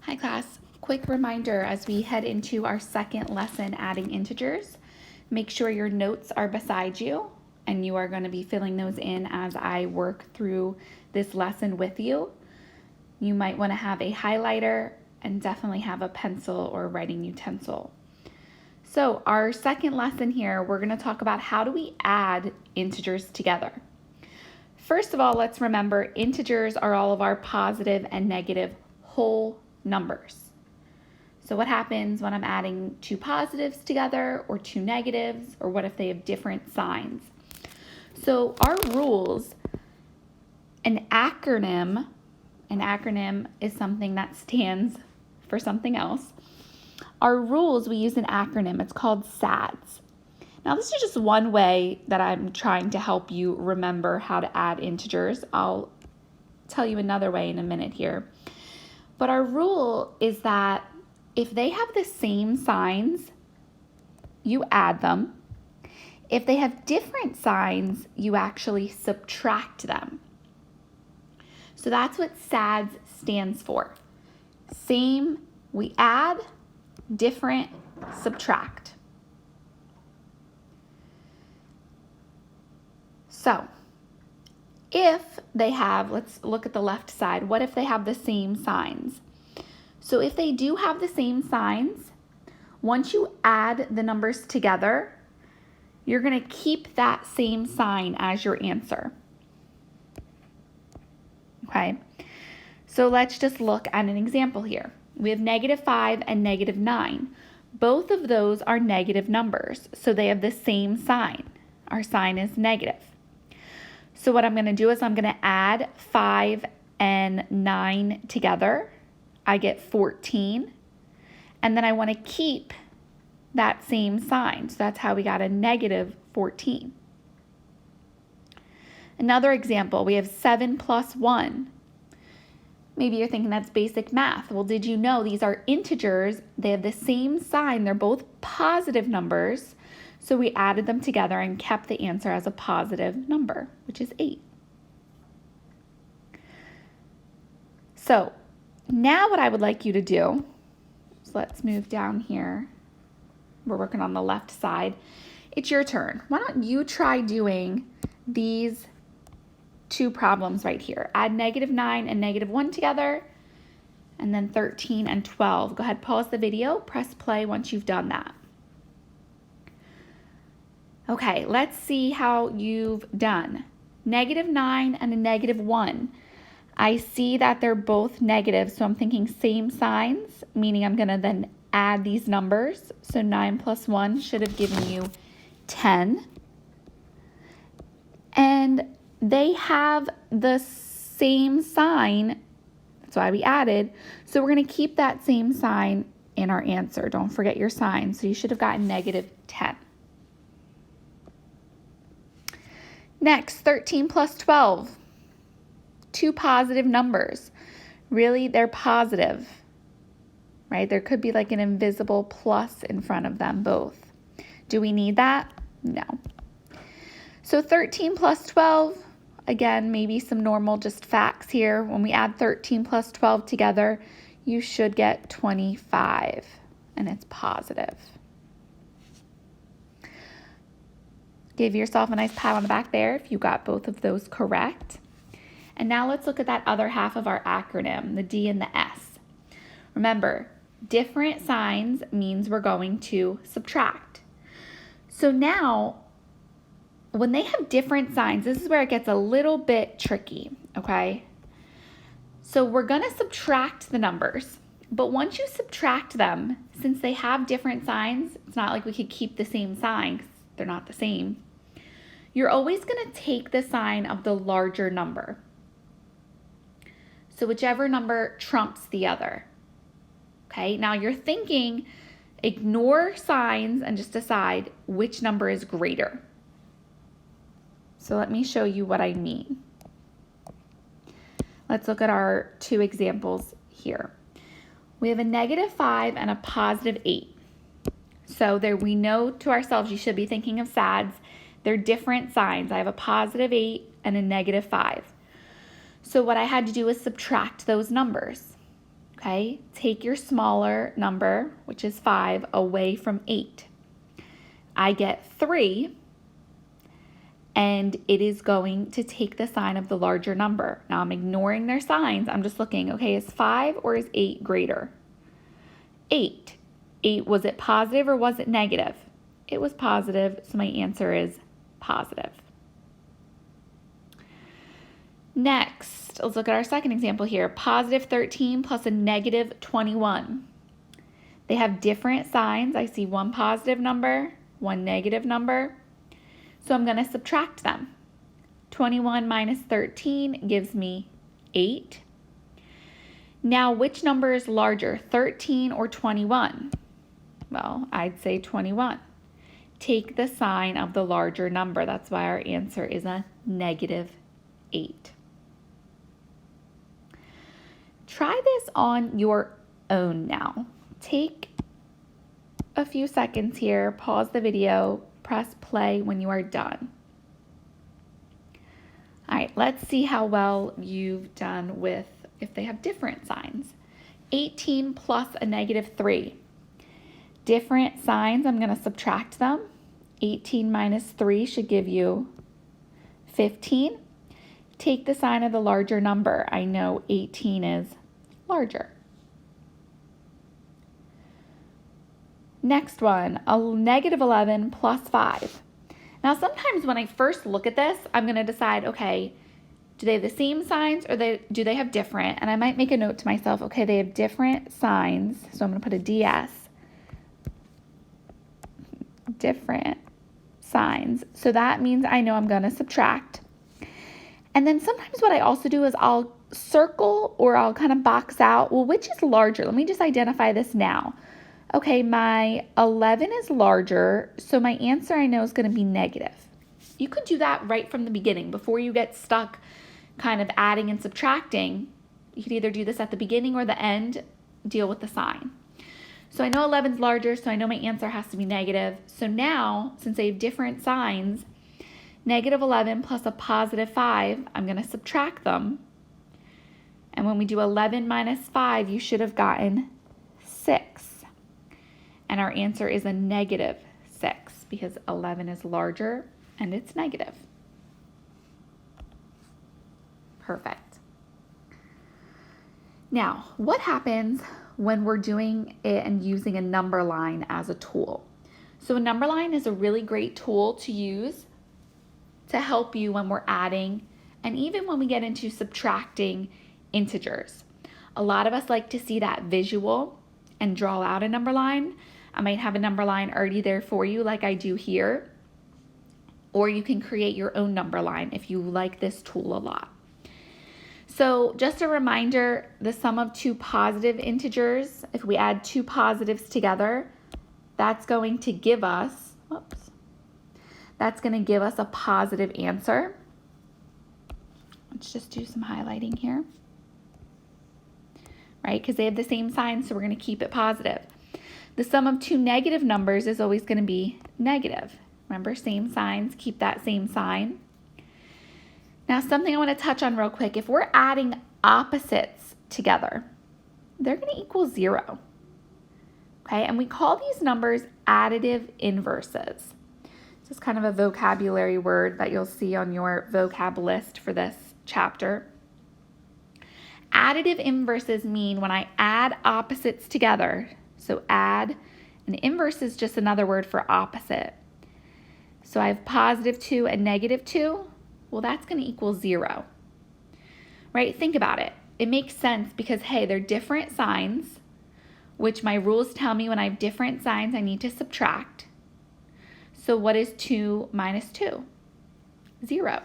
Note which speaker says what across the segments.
Speaker 1: Hi class, quick reminder as we head into our second lesson adding integers, make sure your notes are beside you and you are going to be filling those in as I work through this lesson with you. You might want to have a highlighter and definitely have a pencil or writing utensil. So our second lesson here, we're going to talk about how do we add integers together. First of all, let's remember integers are all of our positive and negative whole numbers. So what happens when I'm adding two positives together or two negatives, or what if they have different signs? So our rules, an acronym is something that stands for something else. Our rules, we use an acronym, it's called SADS. Now this is just one way that I'm trying to help you remember how to add integers. I'll tell you another way in a minute here. But our rule is that if they have the same signs, you add them. If they have different signs, you actually subtract them. So that's what SADS stands for. Same, we add, different, subtract. So if they have, let's look at the left side, what if they have the same signs? So if they do have the same signs, once you add the numbers together, you're going to keep that same sign as your answer. Okay, so let's just look at an example here. We have -5 and -9. Both of those are negative numbers, so they have the same sign. Our sign is negative. So what I'm going to do is I'm going to add 5 and 9 together. I get 14. And then I want to keep that same sign. So that's how we got a -14. Another example, we have 7 plus 1. Maybe you're thinking that's basic math. Well, did you know these are integers? They have the same sign. They're both positive numbers. So we added them together and kept the answer as a positive number, which is 8. So now what I would like you to do, so let's move down here. We're working on the left side. It's your turn. Why don't you try doing these two problems right here. Add -9 and -1 together, and then 13 and 12. Go ahead, pause the video, press play once you've done that. Okay, let's see how you've done. -9 and a -1. I see that they're both negative, so I'm thinking same signs, meaning I'm going to then add these numbers. So 9 plus 1 should have given you 10. And they have the same sign, that's why we added. So we're going to keep that same sign in our answer. Don't forget your sign. So you should have gotten -10. Next, 13 plus 12. Two positive numbers. Really, they're positive, right? There could be like an invisible plus in front of them both. Do we need that? No. So 13 plus 12, again, maybe some normal just facts here. When we add 13 plus 12 together, you should get 25, and it's positive. Give yourself a nice pat on the back there if you got both of those correct. And now let's look at that other half of our acronym, the D and the S. Remember, different signs means we're going to subtract. So now, when they have different signs, this is where it gets a little bit tricky, okay? So we're going to subtract the numbers, but once you subtract them, since they have different signs, it's not like we could keep the same sign 'cause they're not the same. You're always going to take the sign of the larger number. So whichever number trumps the other. Okay, now you're thinking, ignore signs and just decide which number is greater. So let me show you what I mean. Let's look at our two examples here. We have a -5 and a +8. So there we know to ourselves, you should be thinking of SADS. They're different signs. I have a +8 and a -5. So what I had to do was subtract those numbers. Okay, take your smaller number, which is 5, away from 8. I get 3, and it is going to take the sign of the larger number. Now I'm ignoring their signs. I'm just looking, okay, is 5 or is 8 greater? 8. 8, was it positive or was it negative? It was positive, so my answer is positive. Next, let's look at our second example here. Positive 13 plus a negative 21. They have different signs. I see one positive number, one negative number. So I'm going to subtract them. 21 minus 13 gives me 8. Now, which number is larger, 13 or 21? Well, I'd say 21. Take the sign of the larger number. That's why our answer is a negative 8. Try this on your own now. Take a few seconds here, pause the video, press play when you are done. All right, let's see how well you've done with if they have different signs. 18 plus a negative 3. Different signs, I'm going to subtract them. 18 minus 3 should give you 15. Take the sign of the larger number. I know 18 is larger. Next one, a negative 11 plus 5. Now sometimes when I first look at this, I'm going to decide, okay, do they have the same signs or do they have different? And I might make a note to myself, okay, they have different signs. So I'm going to put a DS. Different signs. So that means I know I'm going to subtract. And then sometimes what I also do is I'll circle or I'll kind of box out, well, which is larger? Let me just identify this now. Okay, my 11 is larger, so my answer I know is going to be negative. You could do that right from the beginning before you get stuck kind of adding and subtracting. You could either do this at the beginning or the end, deal with the sign. So I know 11 is larger, so I know my answer has to be negative. So now, since they have different signs, negative 11 plus a positive 5, I'm going to subtract them. And when we do 11 minus 5, you should have gotten 6. And our answer is a negative 6 because 11 is larger and it's negative. Perfect. Now, what happens when we're doing it and using a number line as a tool? So a number line is a really great tool to use to help you when we're adding and even when we get into subtracting integers. A lot of us like to see that visual and draw out a number line. I might have a number line already there for you like I do here, or you can create your own number line if you like this tool a lot. So just a reminder, the sum of two positive integers, if we add two positives together, that's going to give us, a positive answer. Let's just do some highlighting here, right? Because they have the same sign, so we're going to keep it positive. The sum of two negative numbers is always going to be negative. Remember, same signs, keep that same sign. Now, something I want to touch on real quick. If we're adding opposites together, they're going to equal 0. Okay, and we call these numbers additive inverses. This is kind of a vocabulary word that you'll see on your vocab list for this chapter. Additive inverses mean when I add opposites together, so add, and inverse is just another word for opposite. So I have positive 2 and negative 2. Well, that's going to equal 0. Right? Think about it. It makes sense because, hey, they're different signs, which my rules tell me when I have different signs, I need to subtract. So what is 2 minus 2? 0.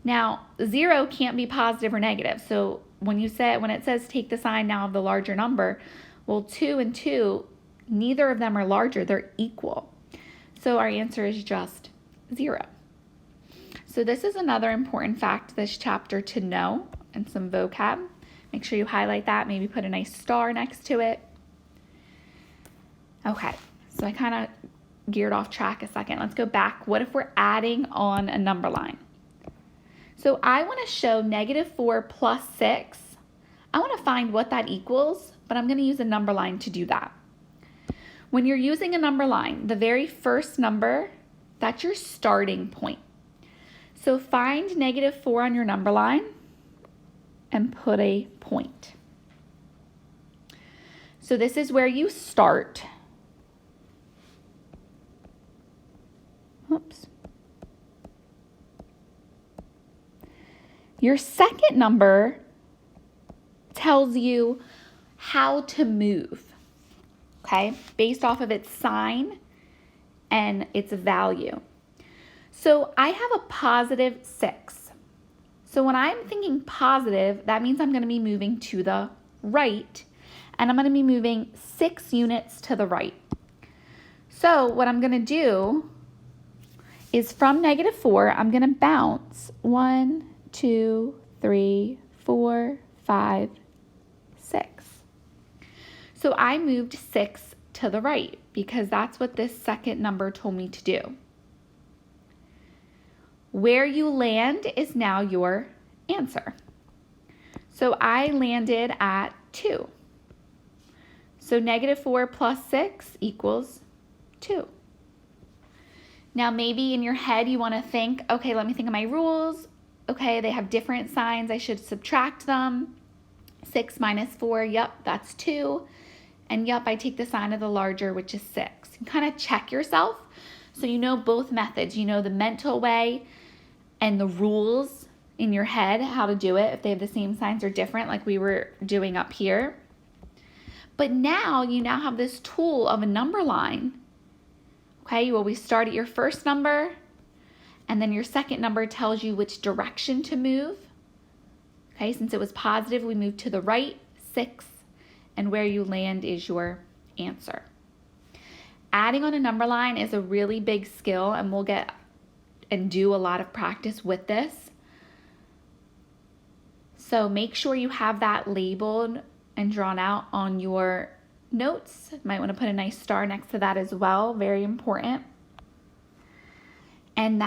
Speaker 1: Now, 0 can't be positive or negative. So when it says take the sign now of the larger number, well, 2 and 2, neither of them are larger. They're equal. So our answer is just 0. So this is another important fact this chapter to know and some vocab. Make sure you highlight that, maybe put a nice star next to it. Okay, so I kind of geared off track a second. Let's go back. What if we're adding on a number line? So I want to show negative 4 plus 6. I want to find what that equals, but I'm going to use a number line to do that. When you're using a number line, the very first number, that's your starting point. So find -4 on your number line and put a point. So this is where you start. Oops. Your second number tells you how to move, okay, based off of its sign and its value. So I have a +6. So when I'm thinking positive, that means I'm going to be moving to the right, and I'm going to be moving 6 units to the right. So what I'm going to do is from -4, I'm going to bounce 1, 2, 3, 4, 5, 6. So I moved 6 to the right because that's what this second number told me to do. Where you land is now your answer. So I landed at 2. So -4 plus 6 equals 2. Now maybe in your head you want to think, okay, let me think of my rules. Okay, they have different signs. I should subtract them. 6 minus 4, yep, that's 2. And yep, I take the sign of the larger, which is 6. You kind of check yourself so you know both methods. You know the mental way and the rules in your head, how to do it if they have the same signs or different, like we were doing up here. But now you now have this tool of a number line. Okay, you always start at your first number, and then your second number tells you which direction to move. Okay, since it was positive, we moved to the right, 6, and where you land is your answer. Adding on a number line is a really big skill, and we'll get and do a lot of practice with this. So make sure you have that labeled and drawn out on your notes. You might want to put a nice star next to that as well, very important. And that